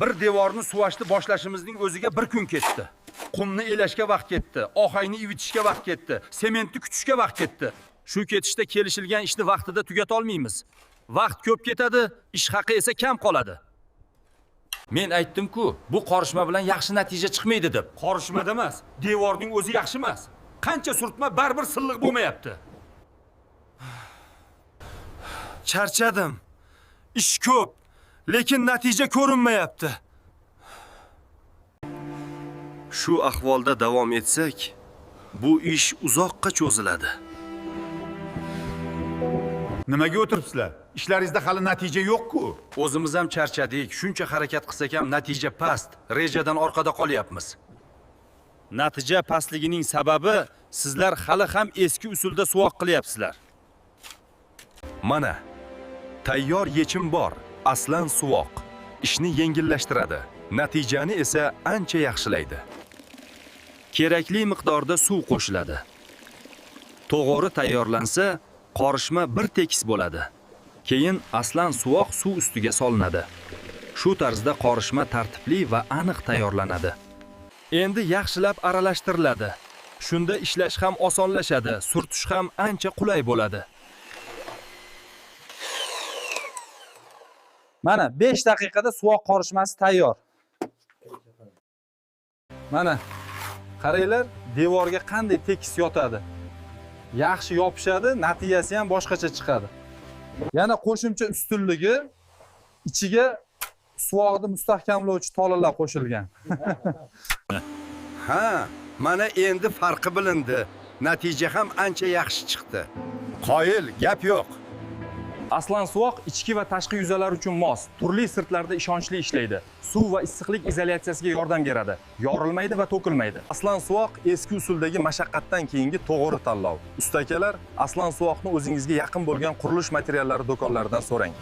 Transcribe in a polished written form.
Bir devorni suvashni boshlashimizning o'ziga bir kun ketdi. Qumni elashga vaqt ketdi, ohayni ivitishga vaqt ketdi, sementni kutishga vaqt ketdi. Shu ketishda kelishilgan ishni vaqtida tugata olmaymiz. Vaqt ko'p ketadi, ish haqi esa kam qoladi. Men aytdim-ku, bu qorishma bilan yaxshi natija chiqmaydi deb. Qorishmada emas, devorning o'zi yaxshi emas. Qancha surtma baribir silliq bo'lmayapti. Charchadim. Ish ko'p, lekin natija ko'rinmayapti. Shu ahvolda davom etsak, bu ish uzoqqa cho'ziladi. Nimaga o'tiribsizlar? Ishlaringizda hali natija yo'q-ku. O'zimiz ham charchadik. Shuncha harakat qilsak ham natija past. Rejadan orqada qolyapmiz. Natija pastligining sababi sizlar hali ham eski usulda suvoq qilyapsizlar. Mana, tayyor yechim bor. Aslan suvoq. Ishni yengillashtiradi. Natijani esa ancha yaxshilaydi. Kerakli miqdorda suv qo'shiladi. To'g'ri tayyorlansa, qorishma bir tekis bo'ladi. Keyin aslan suvoq suv ustiga solinadi. Shu tarzda qorishma tartibli va aniq tayyorlanadi. Endi yaxshilab aralashtiriladi. Shunda ishlash ham osonlashadi, surtish ham ancha qulay bo'ladi. Mana 5 daqiqada suvoq qorishmasi tayyor. Mana qaranglar, devorga qanday tekis yotadi. Yaxshi yopishadi, natijasi ham boshqacha chiqadi. Yana qo'shimcha ustunligi ichiga suvoqni mustahkamlovchi tolalar qo'shilgan. Ha, mana endi farqi bilindi. Natija ham ancha yaxshi chiqdi. Qoyil, gap yo'q. Aslan suvoq ichki va tashqi yuzalar uchun mos, turli sirtlarda ishonchli ishlaydi. Suv va issiqlik izolyatsiyasiga yordam beradi. Yorilmaydi va to'kilmaydi. Aslan suvoq eski usuldagi mashaqqatdan keyingi to'g'ri tanlov. Ustakalar, aslan suvoqni o'zingizga yaqin bo'lgan qurilish materiallari do'konlaridan so'rang.